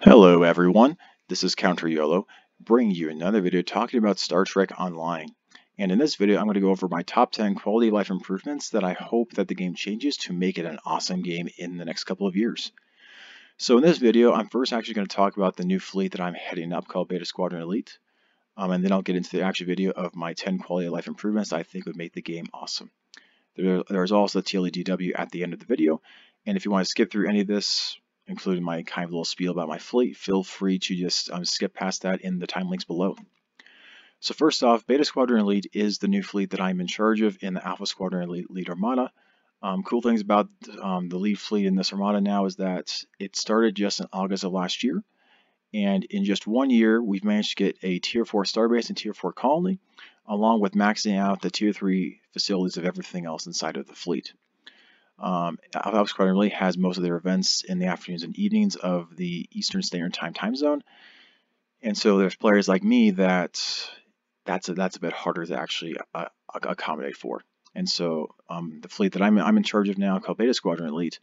Hello everyone, this is CounterYolo, bringing you another video talking about Star Trek Online. And in this video, I'm going to go over my top 10 quality of life improvements that I hope that the game changes to make it an awesome game in the next couple of years. So in this video, I'm first actually going to talk about the new fleet that I'm heading up called Beta Squadron Elite. And then I'll get into the actual video of my 10 quality of life improvements I think would make the game awesome. There's also the TLEDW at the end of the video, and if you want to skip through any of this, including my kind of little spiel about my fleet, feel free to just skip past that in the time links below. So first off, Beta Squadron Elite is the new fleet that I'm in charge of in the Alpha Squadron Elite Armada. Cool things about the lead fleet in this Armada now is that it started just in August of last year, and in just 1 year, we've managed to get a Tier 4 starbase and Tier 4 colony, along with maxing out the Tier 3 facilities of everything else inside of the fleet. Alpha Squadron really has most of their events in the afternoons and evenings of the Eastern Standard Time zone, and so there's players like me that's a bit harder to actually accommodate for. And so the fleet that I'm in charge of now, called Beta Squadron Elite,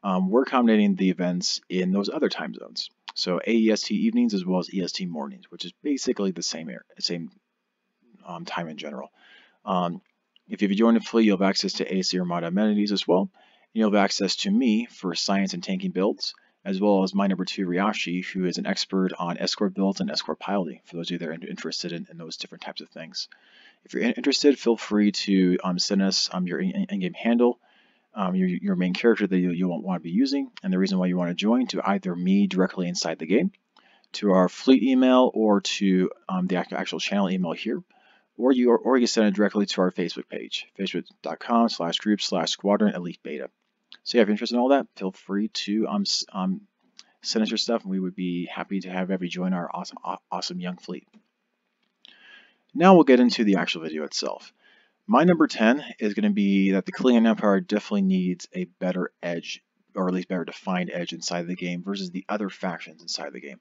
we're accommodating the events in those other time zones. So AEST evenings as well as EST mornings, which is basically the same time in general. If you join the fleet, you'll have access to AC Armada amenities as well. And you'll have access to me for science and tanking builds, as well as my number 2, Ryashi, who is an expert on escort builds and escort piloting, for those of you that are interested in those different types of things. If you're interested, feel free to send us your in-game handle, your main character that you want to be using, and the reason why you want to join, to either me directly inside the game, to our fleet email, or to the actual channel email here, or you can send it directly to our Facebook page, facebook.com/group/Squadron Elite Beta. So yeah, if you're interested in all that, feel free to send us your stuff, and we would be happy to have you join our awesome young fleet. Now we'll get into the actual video itself. My number 10 is going to be that the Klingon Empire definitely needs a better edge, or at least better defined edge inside the game versus the other factions inside the game.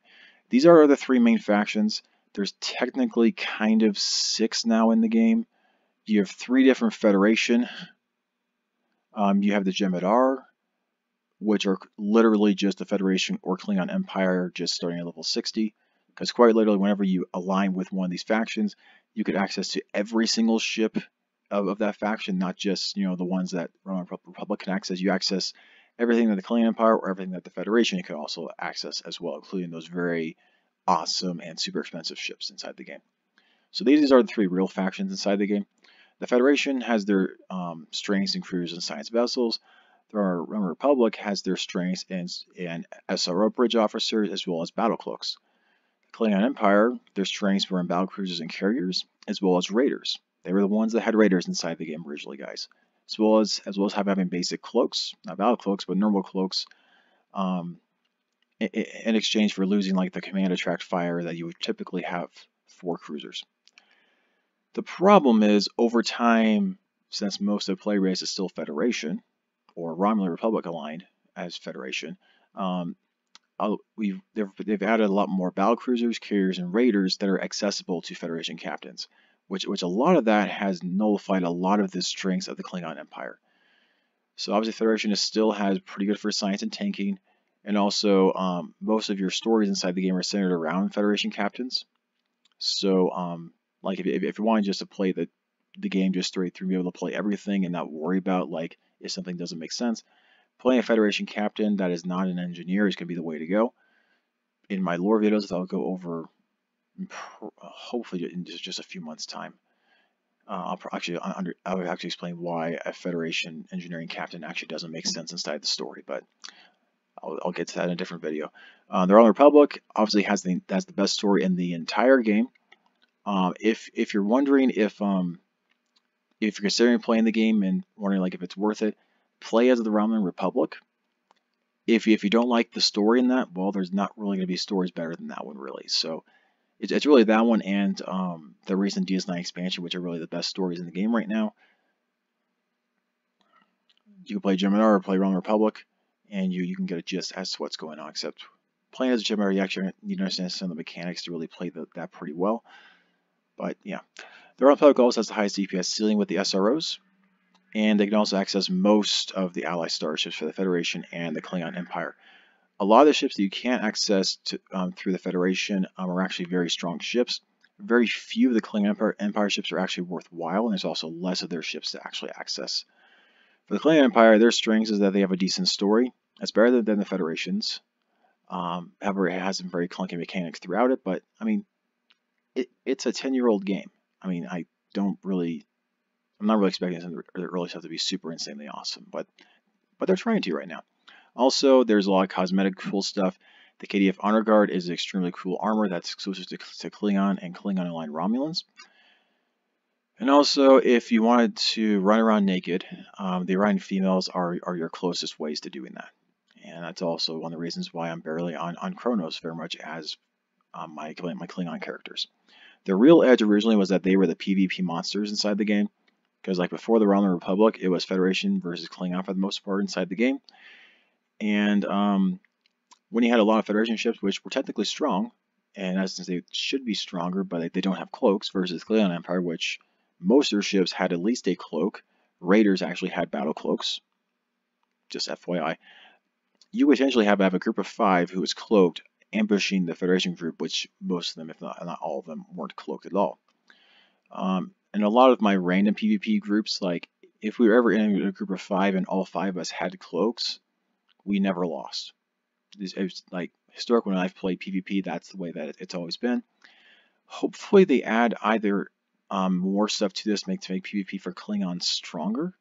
These are the 3 main factions. There's technically kind of 6 now in the game. You have 3 different Federation. You have the Jem'Hadar, which are literally just the Federation or Klingon Empire, just starting at level 60. Because quite literally, whenever you align with one of these factions, you get access to every single ship of that faction, not just the ones that Roman Republic can access. You access everything that the Klingon Empire or everything that the Federation can also access as well, including those very awesome and super expensive ships inside the game. So these are the 3 real factions inside the game. The Federation has their strengths in crews and science vessels. The Roman Republic has their strengths in SRO bridge officers as well as battle cloaks. The Klingon Empire, their strengths were in battle cruisers and carriers as well as raiders. They were the ones that had raiders inside the game originally, guys. As well as having basic cloaks, not battle cloaks, but normal cloaks, in exchange for losing like the command attract fire that you would typically have for cruisers. The problem is, over time, since most of the play base is still Federation, or Romulan Republic aligned as Federation, they've added a lot more battle cruisers, carriers, and raiders that are accessible to Federation captains, which a lot of that has nullified a lot of the strengths of the Klingon Empire. So obviously Federation still has pretty good for science and tanking, and also most of your stories inside the game are centered around Federation captains. So like if you want just to play the game just straight through, be able to play everything and not worry about like if something doesn't make sense, playing a Federation captain that is not an engineer is going to be the way to go. In my lore videos, I'll go over hopefully in just a few months' time. I would actually explain why a Federation engineering captain actually doesn't make sense inside the story, but I'll get to that in a different video. The Roman Republic obviously has the best story in the entire game. If you're wondering if you're considering playing the game and wondering like if it's worth it, play as the Roman Republic. If you don't like the story in that, well, there's not really going to be stories better than that one, really. So it's really that one and the recent DS9 expansion, which are really the best stories in the game right now. You can play Jem'Hadar or play Roman Republic, and you can get a gist as to what's going on, except playing as Jem'Hadar, you actually need to understand some of the mechanics to really play that pretty well. But yeah, the Roman Republic also has the highest DPS ceiling with the SROs, and they can also access most of the ally starships for the Federation and the Klingon Empire. A lot of the ships that you can't access through the Federation are actually very strong ships. Very few of the Klingon Empire ships are actually worthwhile, and there's also less of their ships to actually access. For the Klingon Empire, their strengths is that they have a decent story. It's better than the Federation's. However, it has some very clunky mechanics throughout it, but I mean, it's a 10-year-old game. I mean, I'm not really expecting the early stuff to be super insanely awesome, but they're trying to right now. Also, there's a lot of cosmetic cool stuff. The KDF Honor Guard is extremely cool armor that's exclusive to Klingon and Klingon aligned Romulans. And also, if you wanted to run around naked, the Orion females are your closest ways to doing that. And that's also one of the reasons why I'm barely on Kronos very much as my Klingon characters. The real edge originally was that they were the PvP monsters inside the game. Because like before the Realm of the Republic, it was Federation versus Klingon for the most part inside the game. And when you had a lot of Federation ships, which were technically strong, and as they should be stronger, but they don't have cloaks, versus Klingon Empire, which most of their ships had at least a cloak. Raiders actually had battle cloaks. Just FYI. You essentially have a group of 5 who is cloaked, ambushing the Federation group, which most of them, if not all of them, weren't cloaked at all. And a lot of my random PvP groups, like if we were ever in a group of 5 and all 5 of us had cloaks, we never lost. It was like historically when I've played PvP, that's the way that it's always been. Hopefully they add either more stuff to this to make PvP for Klingons stronger,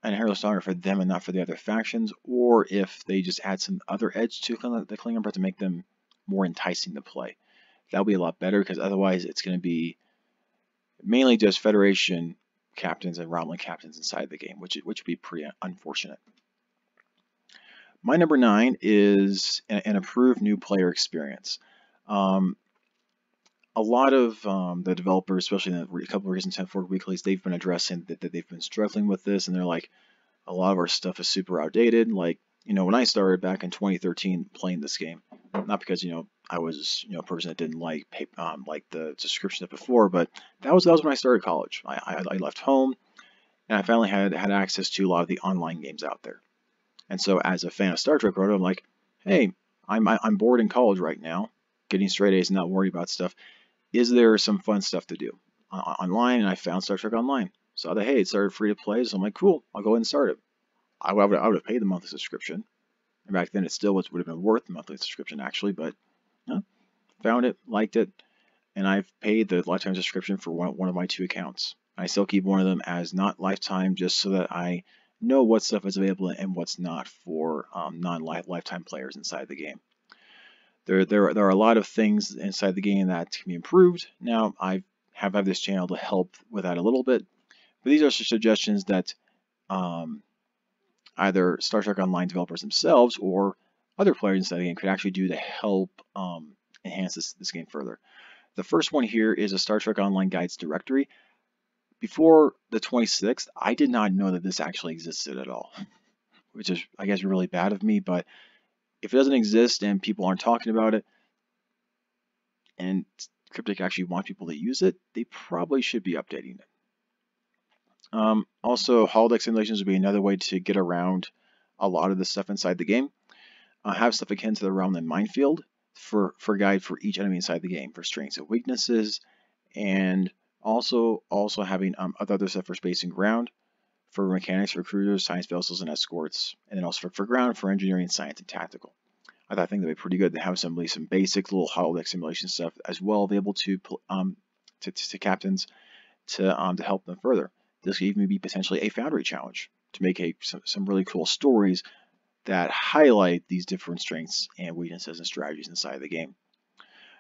and inherently stronger for them and not for the other factions, or if they just add some other edge to the Klingon part to make them more enticing to play. That'll be a lot better, because otherwise it's going to be mainly just Federation captains and Romulan captains inside the game, which would be pretty unfortunate. My number 9 is an improved new player experience. A lot of the developers, especially in a couple of recent 10.4 weeklies, they've been addressing that they've been struggling with this, and they're like, a lot of our stuff is super outdated. Like, when I started back in 2013 playing this game, not because I was a person that didn't like the subscription stuff before, but that was when I started college. I left home, and I finally had access to a lot of the online games out there. And so, as a fan of Star Trek, I'm like, hey, I'm bored in college right now, getting straight A's and not worried about stuff. Is there some fun stuff to do online? And I found Star Trek Online. Saw that, hey, it started free to play, so I'm like, cool, I'll go ahead and start it. I would have paid the monthly subscription. And back then, it still would have been worth the monthly subscription, actually, but found it, liked it, and I've paid the lifetime subscription for one of my 2 accounts. I still keep one of them as not lifetime, just so that I know what stuff is available and what's not for non-lifetime players inside the game. There are a lot of things inside the game that can be improved. Now, I have this channel to help with that a little bit, but these are suggestions that either Star Trek Online developers themselves or other players inside the game could actually do to help enhance this game further. The first one here is a Star Trek Online Guides directory. Before the 26th, I did not know that this actually existed at all, which is, I guess, really bad of me, but if it doesn't exist and people aren't talking about it, and Cryptic actually wants people to use it, they probably should be updating it. Also, holodeck simulations would be another way to get around a lot of the stuff inside the game. Have stuff akin to the Realm and Minefield for guide for each enemy inside the game, for strengths and weaknesses, and also having other stuff for space and ground, for mechanics, for cruisers, science vessels, and escorts, and then also for ground, for engineering, science, and tactical. I think that'd be pretty good to have some basic little holodeck simulation stuff as well available to captains to help them further. This could even be potentially a Foundry challenge to make some really cool stories that highlight these different strengths and weaknesses and strategies inside the game.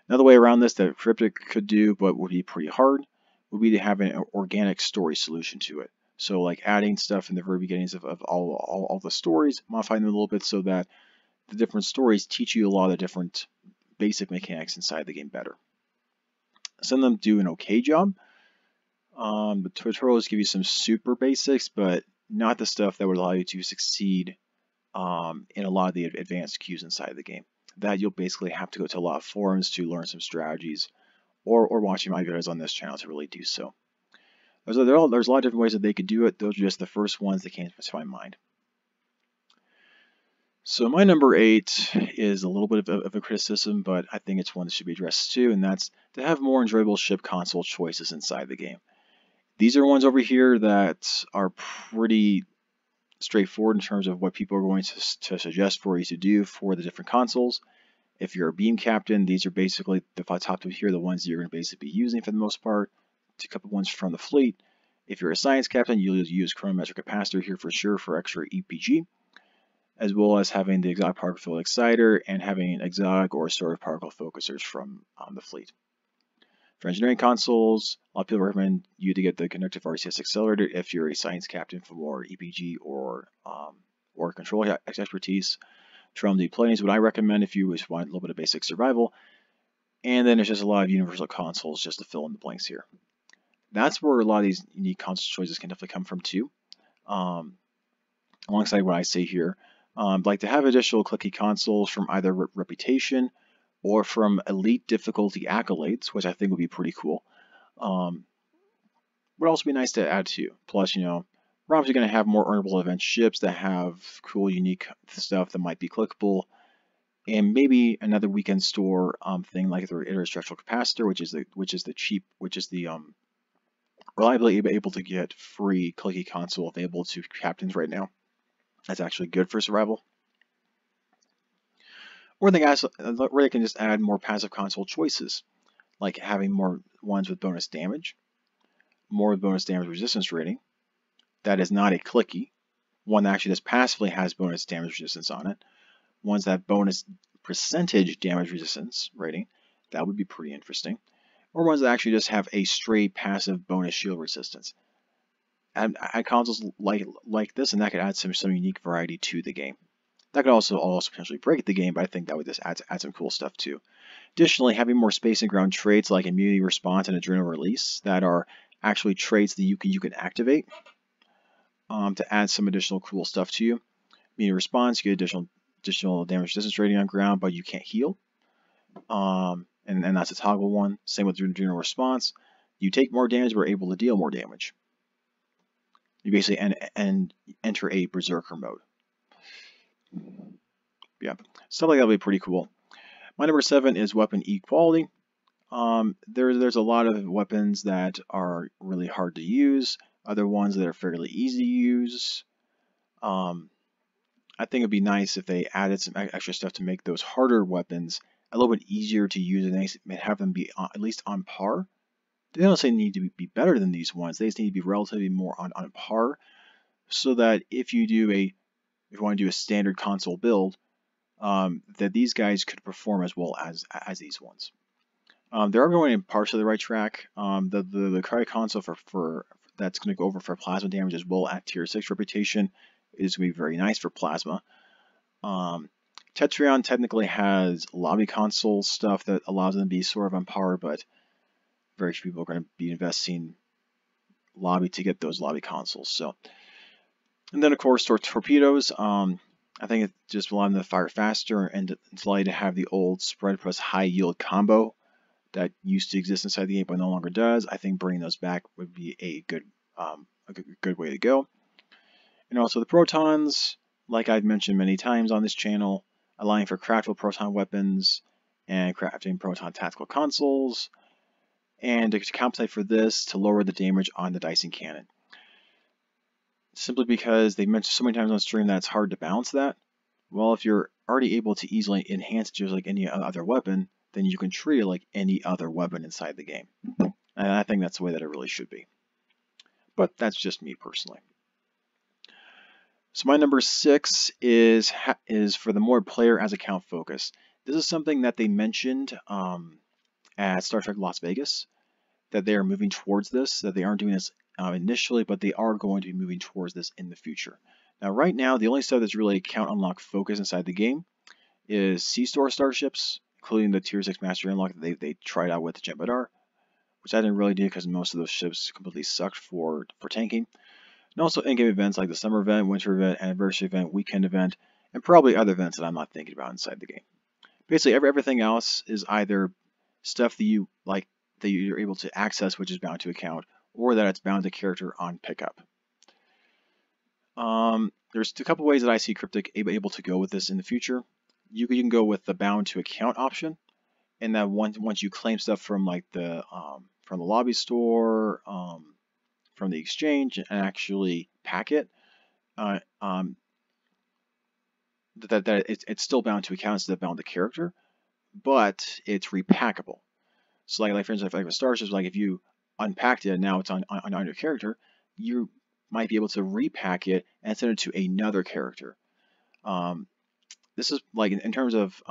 Another way around this that Cryptic could do, but would be pretty hard, would be to have an organic story solution to it. So like adding stuff in the very beginnings of all the stories, modifying them a little bit so that the different stories teach you a lot of different basic mechanics inside the game better. Some of them do an okay job. The tutorials give you some super basics, but not the stuff that would allow you to succeed in a lot of the advanced cues inside the game. That you'll basically have to go to a lot of forums to learn some strategies, or watching my videos on this channel to really do so. There's a lot of different ways that they could do it. Those are just the first ones that came to my mind. So my number 8 is a little bit of a criticism, but I think it's one that should be addressed too, and that's to have more enjoyable ship console choices inside the game. These are ones over here that are pretty straightforward in terms of what people are going to suggest for you to do for the different consoles. If you're a beam captain, these are basically the top two here, the ones that you're going to basically be using for the most part. A couple ones from the fleet. If you're a science captain, you'll use chronometric capacitor here for sure for extra EPG, as well as having the exotic particle field exciter and having exotic or assorted particle focusers from the fleet. For engineering consoles, a lot of people recommend you to get the conductive RCS accelerator if you're a science captain for more EPG or control expertise. From the planes, what I recommend if you just want a little bit of basic survival. And then there's just a lot of universal consoles just to fill in the blanks here. That's where a lot of these unique console choices can definitely come from too. Alongside what I say here, like to have additional clicky consoles from either Reputation or from Elite difficulty accolades, which I think would be pretty cool. Would also be nice to add too. Plus, we're obviously going to have more earnable event ships that have cool, unique stuff that might be clickable, and maybe another weekend store thing like the iterative structural capacitor, which is the reliably able to get free clicky console available to captains right now. That's actually good for survival. Or they can just add more passive console choices, like having more ones with bonus damage, more with bonus damage resistance rating. That is not a clicky. One that actually just passively has bonus damage resistance on it. Ones that have bonus percentage damage resistance rating. That would be pretty interesting. Or ones that actually just have a straight passive bonus shield resistance. Add consoles like this, and that could add some unique variety to the game. That could also potentially break the game, but I think that would just add some cool stuff too. Additionally, having more space and ground traits like immunity response and adrenal release that are actually traits that you can activate to add some additional cool stuff to you. Immunity response, you get additional damage resistance rating on ground, but you can't heal. And that's a toggle one. Same with adrenal response. You take more damage, but are able to deal more damage. You basically enter a berserker mode. Yeah, stuff like that would be pretty cool. My number 7 is weapon equality. There's a lot of weapons that are really hard to use, other ones that are fairly easy to use. I think it'd be nice if they added some extra stuff to make those harder weapons a little bit easier to use and have them be at least on par. They don't say need to be better than these ones. They just need to be relatively more on par, so that if you want to do a standard console build, that these guys could perform as well as these ones. They are going partially the right track. The cry console for that's going to go over for plasma damage as well at tier 6 reputation is going to be very nice for plasma. Tetrion technically has lobby console stuff that allows them to be sort of on par, but very few people are going to be investing lobby to get those lobby consoles. So, and then of course torpedoes. I think it just allowed them to fire faster and it's allowed you to have the old spread plus high yield combo that used to exist inside the game but no longer does. I think bringing those back would be a good way to go. And also the protons, like I've mentioned many times on this channel, allowing for craftable proton weapons and crafting proton tactical consoles, and to compensate for this, to lower the damage on the Dyson cannon. Simply because they mentioned so many times on stream that it's hard to balance that. Well, if you're already able to easily enhance it just like any other weapon, then you can treat it like any other weapon inside the game. And I think that's the way that it really should be. But that's just me personally. So my number 6 is for the more player as account focus. This is something that they mentioned at Star Trek Las Vegas, that they are moving towards this, that they aren't doing this initially, but they are going to be moving towards this in the future. Now, right now, the only stuff that's really account unlock focus inside the game is C-Store starships, including the Tier 6 Mastery Unlock that they tried out with Jem'Hadar, which I didn't really do because most of those ships completely sucked for tanking. And also in-game events like the Summer Event, Winter Event, Anniversary Event, Weekend Event, and probably other events that I'm not thinking about inside the game. Basically, everything else is either stuff that you like that you're able to access, which is bound to account, or that it's bound to character on pickup. There's a couple ways that I see Cryptic able to go with this in the future. You can go with the bound to account option, and that once you claim stuff from like from the lobby store, from the exchange, and actually pack it, uh, um, that it's still bound to account instead of bound to character, but it's repackable. So like for instance, like with Starship, like if you unpacked it and now it's on your character, you might be able to repack it and send it to another character. This is like in terms of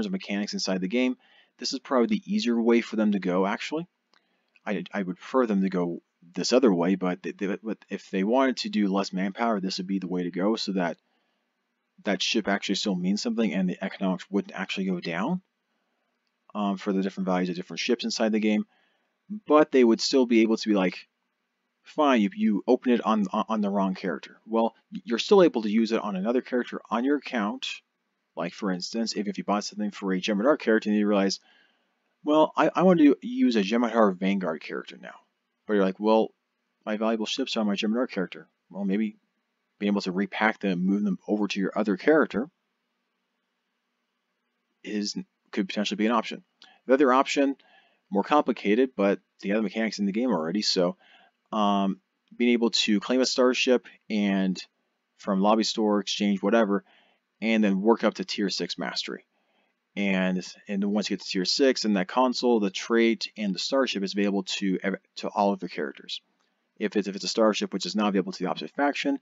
mechanics inside the game, this is probably the easier way for them to go. Actually, I would prefer them to go this other way, but if they wanted to do less manpower, this would be the way to go, so that that ship actually still means something and the economics wouldn't actually go down for the different values of different ships inside the game. But they would still be able to be like, fine, you open it on the wrong character. Well, you're still able to use it on another character on your account. Like for instance, if you bought something for a Jem'Hadar character and you realize, well, I want to use a Jem'Hadar Vanguard character now. But you're like, well, my valuable ships are on my Jem'Hadar character. Well, maybe being able to repack them, move them over to your other character could potentially be an option. The other option, more complicated, but the other mechanics in the game already. So being able to claim a starship and from lobby store, exchange, whatever, and then work up to tier 6 mastery. And once you get to tier 6, then that console, the trait, and the starship is available to all of the characters. If it's a starship which is not available to the opposite faction,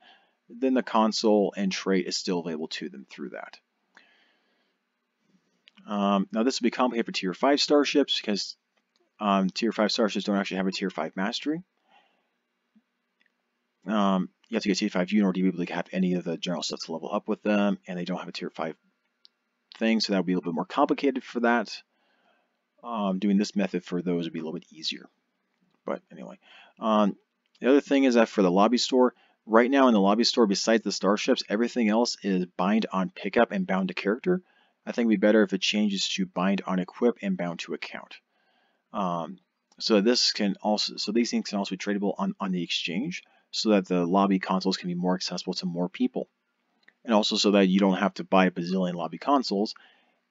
then the console and trait is still available to them through that. Now this will be complicated for tier 5 starships because tier 5 starships don't actually have a tier 5 mastery. You have to get tier 5 in order to be able to have any of the general stuff to level up with them, and they don't have a tier 5 thing, so that would be a little bit more complicated for that. Doing this method for those would be a little bit easier. But anyway, the other thing is that for the lobby store, right now in the lobby store, besides the starships, everything else is bind on pickup and bound to character. I think it would be better if it changes to bind on equip and bound to account. So these things can also be tradable on the exchange, so that the lobby consoles can be more accessible to more people. And also so that you don't have to buy a bazillion lobby consoles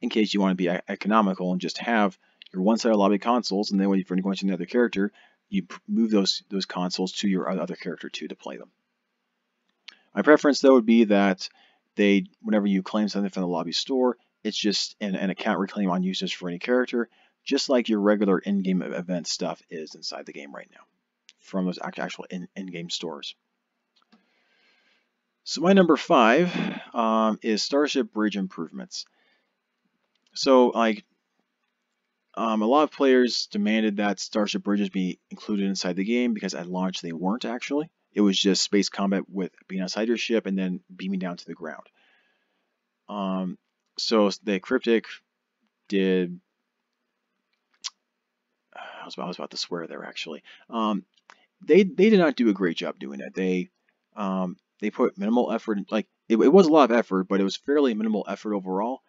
in case you want to be economical and just have your one set of lobby consoles, and then when you're going to another character, you move those consoles to your other character too to play them. My preference though would be that whenever you claim something from the lobby store, it's just an account reclaim on usage for any character, just like your regular in-game event stuff is inside the game right now from those actual in-game stores. So my number 5 is Starship Bridge improvements. So like a lot of players demanded that Starship bridges be included inside the game because at launch they weren't actually. It was just space combat with being outside your ship and then beaming down to the ground. So the Cryptic did. I was about to swear there actually. They did not do a great job doing that. They put minimal effort. Like it was a lot of effort, but it was fairly minimal effort overall.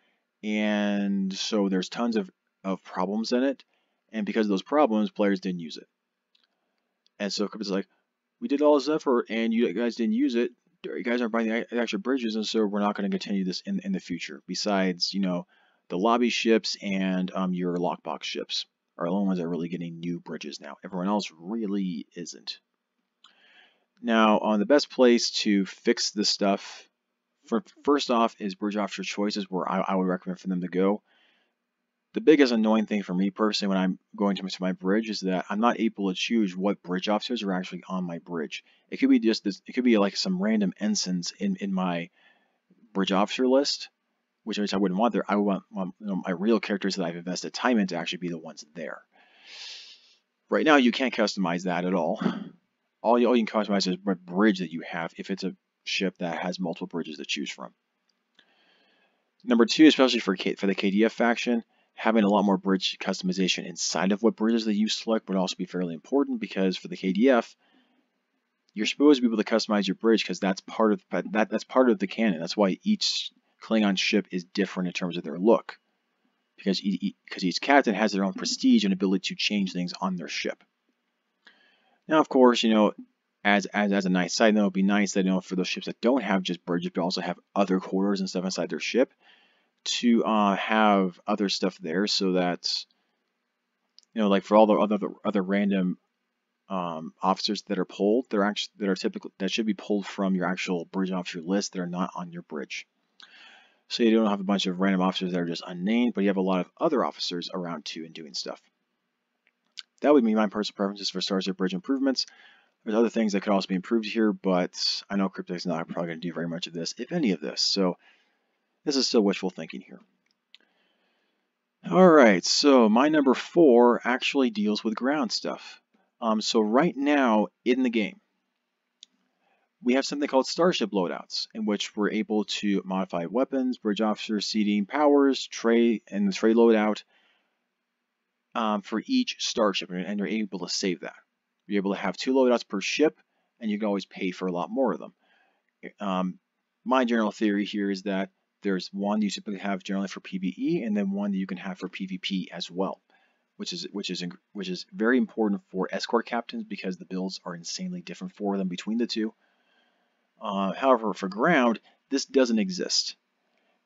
And so there's tons of problems in it, and because of those problems, players didn't use it. And so Cryptic's like, we did all this effort, and you guys didn't use it. You guys aren't buying the extra bridges, and so we're not going to continue this in the future. Besides, the lobby ships and your lockbox ships are the only ones that are really getting new bridges now. Everyone else really isn't. Now, the best place to fix this stuff, first off, is bridge officer choices, where I would recommend for them to go. The biggest annoying thing for me personally when I'm going to my bridge is that I'm not able to choose what bridge officers are actually on my bridge. It could be just this. It could be like some random ensigns in my bridge officer list, which I wouldn't want there. I would want my real characters that I've invested time in to actually be the ones there. Right now, you can't customize that at all. All you can customize is what bridge that you have if it's a ship that has multiple bridges to choose from. Number 2, especially for the KDF faction, having a lot more bridge customization inside of what bridges that you select would also be fairly important, because for the KDF, you're supposed to be able to customize your bridge because that's part of the canon. That's why each Klingon ship is different in terms of their look, because each captain has their own prestige and ability to change things on their ship. Now, of course, as a nice side note, it'd be nice that, for those ships that don't have just bridges but also have other quarters and stuff inside their ship, to have other stuff there, so that, like for all the other random officers that are pulled, that should be pulled from your actual bridge officer list that are not on your bridge. So you don't have a bunch of random officers that are just unnamed, but you have a lot of other officers around too and doing stuff. That would be my personal preferences for Starship bridge improvements. There's other things that could also be improved here, but I know Cryptic's not probably going to do very much of this, if any of this. So this is still wishful thinking here. Alright, so my number 4 actually deals with ground stuff. So right now in the game, we have something called Starship Loadouts, in which we're able to modify weapons, bridge officer, seating, powers, tray, and the tray loadout for each starship, and you're able to save that. You're able to have 2 loadouts per ship, and you can always pay for a lot more of them. My general theory here is that there's one you typically have generally for PvE, and then one that you can have for PvP as well, which is very important for escort captains because the builds are insanely different for them between the two. However, for ground, this doesn't exist,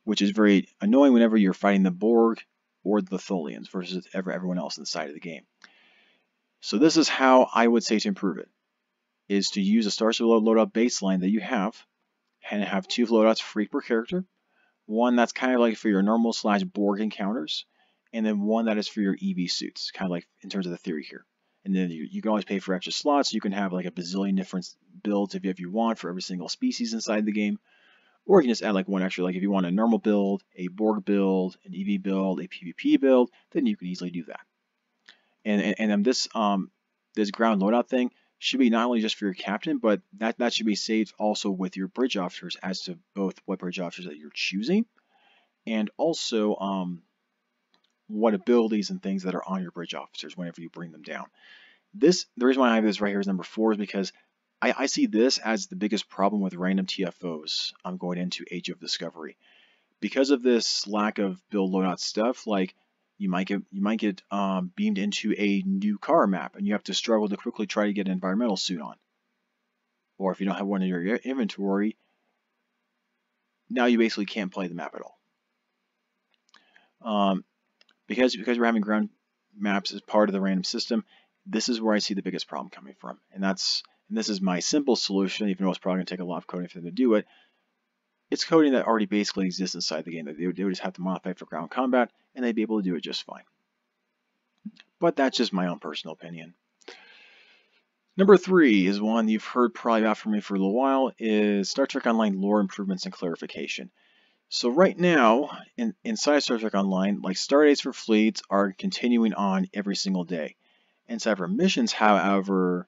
which is very annoying whenever you're fighting the Borg or the Tholians versus everyone else inside of the game. So this is how I would say to improve it, is to use a Starship loadout baseline that you have, and have 2 loadouts free per character. One that's kind of like for your normal / Borg encounters, and then one that is for your EV suits, kind of like in terms of the theory here. And then you can always pay for extra slots. You can have like a bazillion different builds if you want for every single species inside the game. Or you can just add like one extra, like if you want a normal build, a Borg build, an EV build, a PvP build, then you can easily do that. And this ground loadout thing should be not only just for your captain, but that should be saved also with your bridge officers as to both what bridge officers that you're choosing, and also what abilities and things that are on your bridge officers whenever you bring them down. The reason why I have this right here as number 4 is because I see this as the biggest problem with random TFOs going into Age of Discovery. Because of this lack of build loadout stuff, like you might get beamed into a new car map and you have to struggle to quickly try to get an environmental suit on. Or if you don't have one in your inventory, now you basically can't play the map at all. Because we're having ground maps as part of the random system, this is where I see the biggest problem coming from. And this is my simple solution, even though it's probably going to take a lot of coding for them to do it. It's coding that already basically exists inside the game. That they would just have to modify for ground combat, and they'd be able to do it just fine. But that's just my own personal opinion. Number 3 is one you've heard probably about from me for a little while, is Star Trek Online lore improvements and clarification. So right now, inside Star Trek Online, like stardates for fleets are continuing on every single day. Inside for missions, however,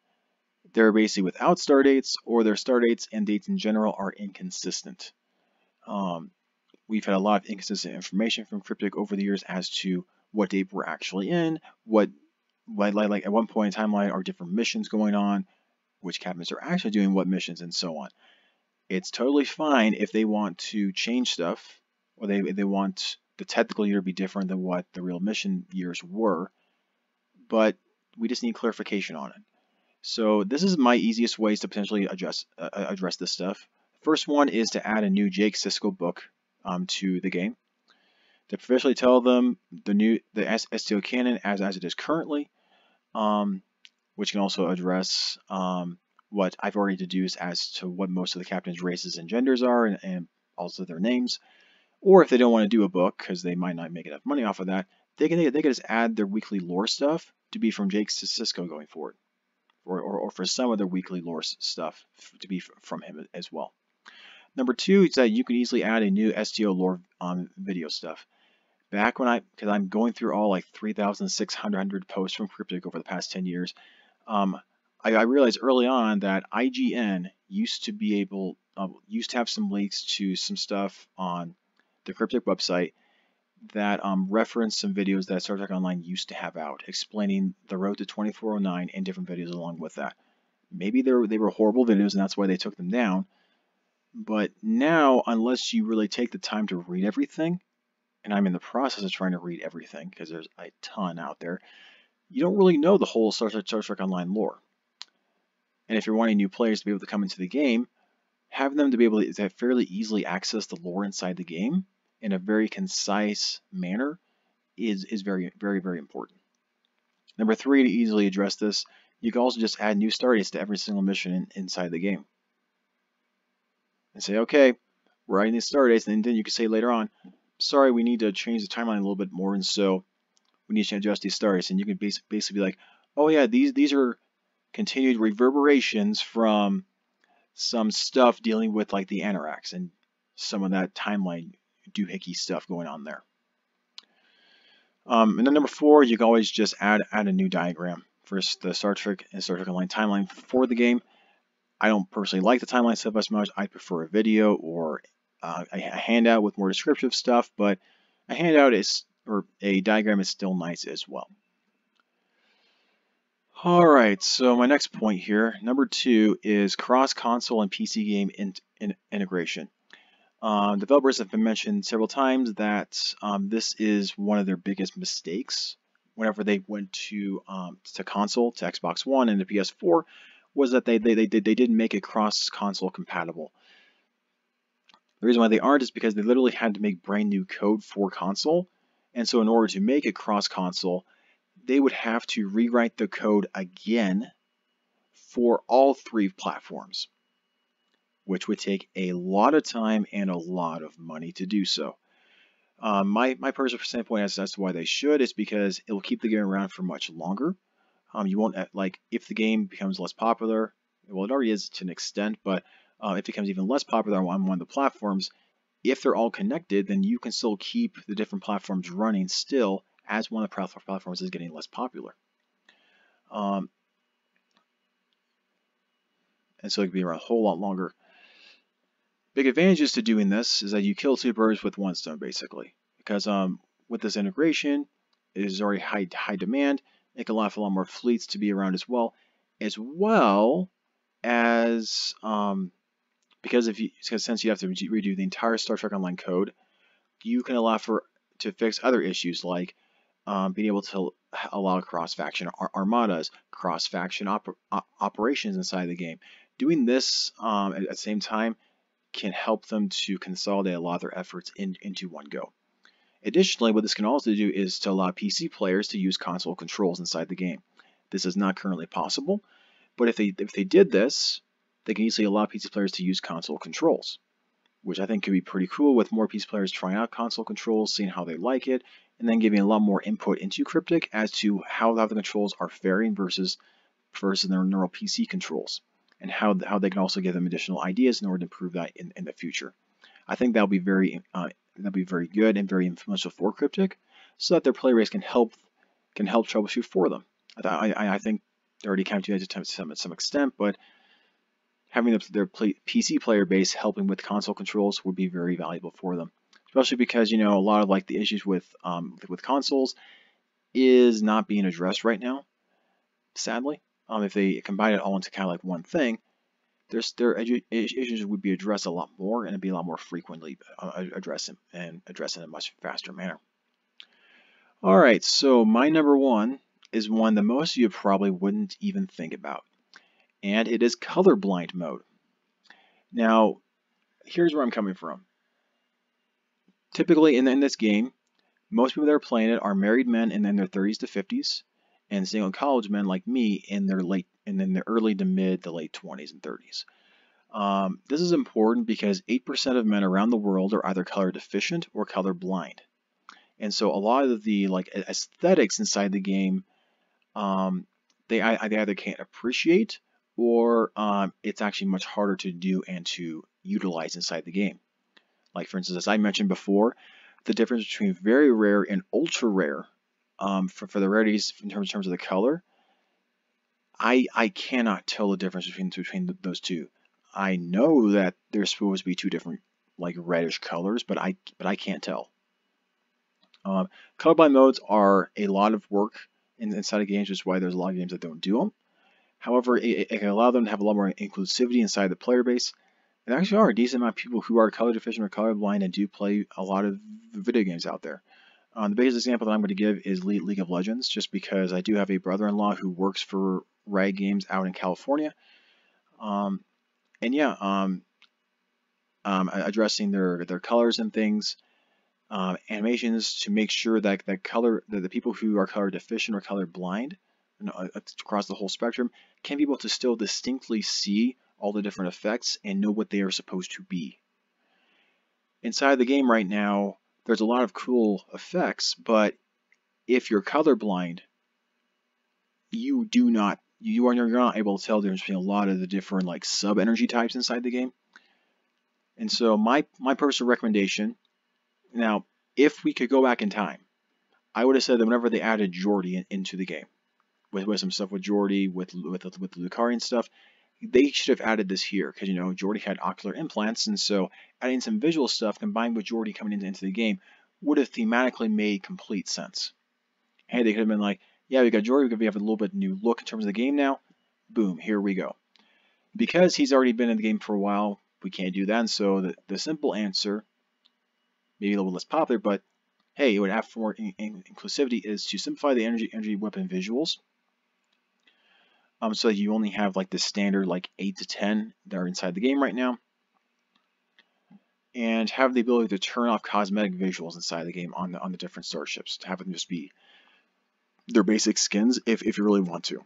they're basically without stardates, or their stardates and dates in general are inconsistent. We've had a lot of inconsistent information from Cryptic over the years as to what date we're actually in, like at one point in timeline are different missions going on, which captains are actually doing what missions, and so on. It's totally fine if they want to change stuff, or they want the technical year to be different than what the real mission years were, but we just need clarification on it. So this is my easiest ways to potentially address this stuff. First one is to add a new Jake Sisko book to the game, to officially tell them the STO canon as it is currently, which can also address what I've already deduced as to what most of the captains' races and genders are, and also their names. Or if they don't want to do a book because they might not make enough money off of that, they can just add their weekly lore stuff to be from Jake Sisko going forward, or for some of their weekly lore stuff to be from him as well. Number 2 is that you can easily add a new STO lore video stuff. Back when because I'm going through all like 3,600 posts from Cryptic over the past 10 years, I realized early on that IGN used to have some links to some stuff on the Cryptic website that referenced some videos that Star Trek Online used to have out, explaining the road to 2409 and different videos along with that. Maybe they were horrible videos and that's why they took them down. But now, unless you really take the time to read everything, and I'm in the process of trying to read everything because there's a ton out there, you don't really know the whole Star Trek Online lore. And if you're wanting new players to be able to come into the game, having them to be able to fairly easily access the lore inside the game in a very concise manner is very, very, very important. Number 3, to easily address this, you can also just add new start dates to every single mission inside the game. And say, okay, we're adding these start dates, and then you can say later on, sorry, we need to change the timeline a little bit more, and so we need to adjust these start dates. And you can basically be like, oh yeah, these are continued reverberations from some stuff dealing with like the Anoraks and some of that timeline doohickey stuff going on there. And then number 4, you can always just add a new diagram for the Star Trek and Star Trek Online timeline for the game. I don't personally like the timeline stuff as much. I prefer a video or a handout with more descriptive stuff, but a handout or a diagram is still nice as well. Alright, so my next point here, number 2, is cross-console and PC game integration. Developers have been mentioned several times that this is one of their biggest mistakes whenever they went to console, to Xbox One and the PS4, was that they didn't make it cross-console compatible. The reason why they aren't is because they literally had to make brand new code for console, and so in order to make it cross-console, they would have to rewrite the code again for all 3 platforms, which would take a lot of time and a lot of money to do so. My personal standpoint as to why they should is because it will keep the game around for much longer. You won't, like, if the game becomes less popular, well, it already is to an extent, but if it becomes even less popular on one of the platforms, if they're all connected, then you can still keep the different platforms running still as one of the platforms is getting less popular. And so it can be around a whole lot longer. Big advantages to doing this is that you kill 2 birds with 1 stone, basically. Because with this integration, it is already high demand. It can allow for a lot more fleets to be around as well as because since you have to redo the entire Star Trek Online code, you can allow to fix other issues like being able to allow cross-faction armadas, cross-faction operations inside the game. Doing this at the same time can help them to consolidate a lot of their efforts into one go. Additionally, what this can also do is to allow PC players to use console controls inside the game. This is not currently possible, but if they did this, they can easily allow PC players to use console controls, which I think could be pretty cool, with more PC players trying out console controls, seeing how they like it, and then giving a lot more input into Cryptic as to how the controls are faring versus their neural PC controls, and how they can also give them additional ideas in order to improve that in the future. I think that'll be very good and very influential for Cryptic, so that their player base can help troubleshoot for them. I think they already can do that to some extent, but having their PC player base helping with console controls would be very valuable for them, especially because, you know, a lot of like the issues with consoles is not being addressed right now, sadly. If they combine it all into kind of like one thing, their issues would be addressed a lot more, and it'd be a lot more frequently addressed in a much faster manner. All right, so my number 1 is one that most of you probably wouldn't even think about, and it is colorblind mode. Now, here's where I'm coming from. Typically in this game, most people that are playing it are married men in their 30s to 50s, and single college men like me in their early to mid to late 20s and 30s. This is important because 8% of men around the world are either color deficient or color blind, and so a lot of the like aesthetics inside the game, they either can't appreciate, or it's actually much harder to do and to utilize inside the game. Like, for instance, as I mentioned before, the difference between very rare and ultra rare, for the rarities in terms of the color, I cannot tell the difference between those two. I know that there's supposed to be 2 different like reddish colors, but I can't tell. Colorblind modes are a lot of work inside of games, which is why there's a lot of games that don't do them. However, it can allow them to have a lot more inclusivity inside the player base. There actually are a decent amount of people who are color deficient or colorblind and do play a lot of video games out there. The biggest example that I'm going to give is League of Legends, just because I do have a brother-in-law who works for Riot Games out in California, And yeah, addressing their colors and things, animations to make sure that the people who are color deficient or color blind, across the whole spectrum, can be able to still distinctly see all the different effects and know what they are supposed to be. Inside the game right now, there's a lot of cool effects, but if you're colorblind, you're not able to tell the difference between a lot of the different like sub energy types inside the game. And so my personal recommendation, now if we could go back in time, I would have said that whenever they added Geordi into the game, with some stuff with Geordi, with the Lucarian stuff, they should have added this here, because Geordi had ocular implants, and so adding some visual stuff combined with Geordi coming into the game would have thematically made complete sense. Hey, they could have been like, yeah, we got Geordi, we have a little bit new look in terms of the game now. Boom, here we go. Because he's already been in the game for a while, we can't do that, and so the simple answer, maybe a little less popular, but hey, it would have for inclusivity, is to simplify the energy weapon visuals. So you only have like the standard like 8 to 10 that are inside the game right now, and have the ability to turn off cosmetic visuals inside the game on the different starships, to have them just be their basic skins if you really want to.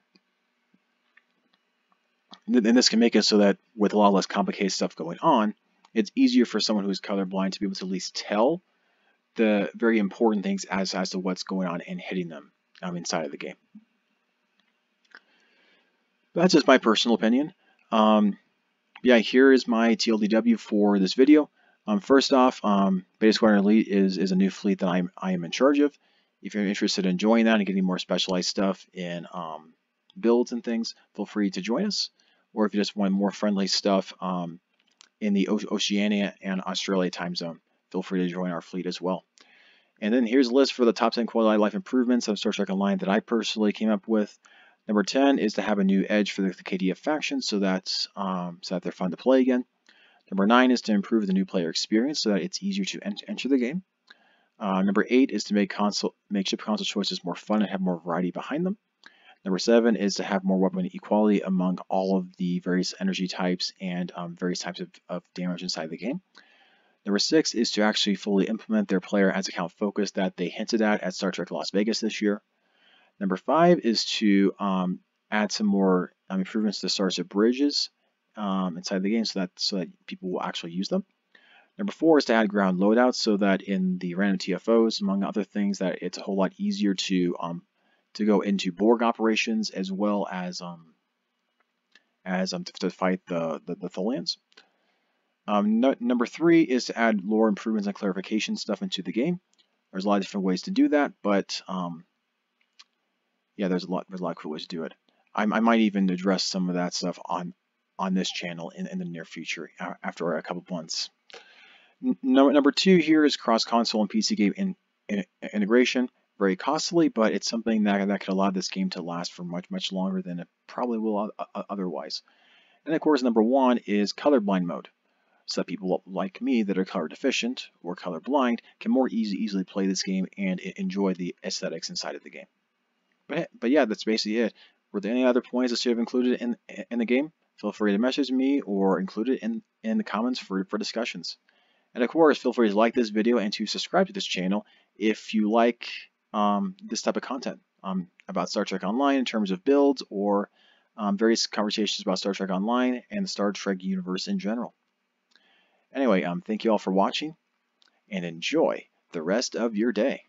And this can make it so that with a lot less complicated stuff going on, it's easier for someone who is colorblind to be able to at least tell the very important things as to what's going on and hitting them inside of the game. That's just my personal opinion. Yeah, here is my TLDW for this video. First off, Beta Squadron Elite is a new fleet that I am in charge of. If you're interested in joining that and getting more specialized stuff in builds and things, feel free to join us. Or if you just want more friendly stuff in the Oceania and Australia time zone, feel free to join our fleet as well. And then here's a list for the top 10 quality life improvements of Star Trek Online that I personally came up with. Number 10 is to have a new edge for the KDF faction, so that they're fun to play again. Number 9 is to improve the new player experience so that it's easier to enter the game. Number 8 is to make ship console choices more fun and have more variety behind them. Number 7 is to have more weapon equality among all of the various energy types and various types of damage inside the game. Number 6 is to actually fully implement their player as account focus that they hinted at Star Trek Las Vegas this year. Number 5 is to add some more improvements to Starship bridges inside the game so that people will actually use them. Number 4 is to add ground loadouts so that in the random TFOs, among other things, that it's a whole lot easier to go into Borg operations as well as to fight the Tholians. Number 3 is to add lore improvements and clarification stuff into the game. There's a lot of different ways to do that, but yeah, there's a lot of cool ways to do it. I might even address some of that stuff on this channel in the near future after a couple of months. Number 2 here is cross-console and PC game integration. Very costly, but it's something that could allow this game to last for much longer than it probably will otherwise. And of course, number 1 is colorblind mode, so that people like me that are color deficient or colorblind can more easily play this game and enjoy the aesthetics inside of the game. But yeah, that's basically it. Were there any other points that should have included in the game? Feel free to message me or include it in the comments for discussions. And of course, feel free to like this video and to subscribe to this channel if you like this type of content about Star Trek Online in terms of builds or various conversations about Star Trek Online and the Star Trek universe in general. Anyway, thank you all for watching and enjoy the rest of your day.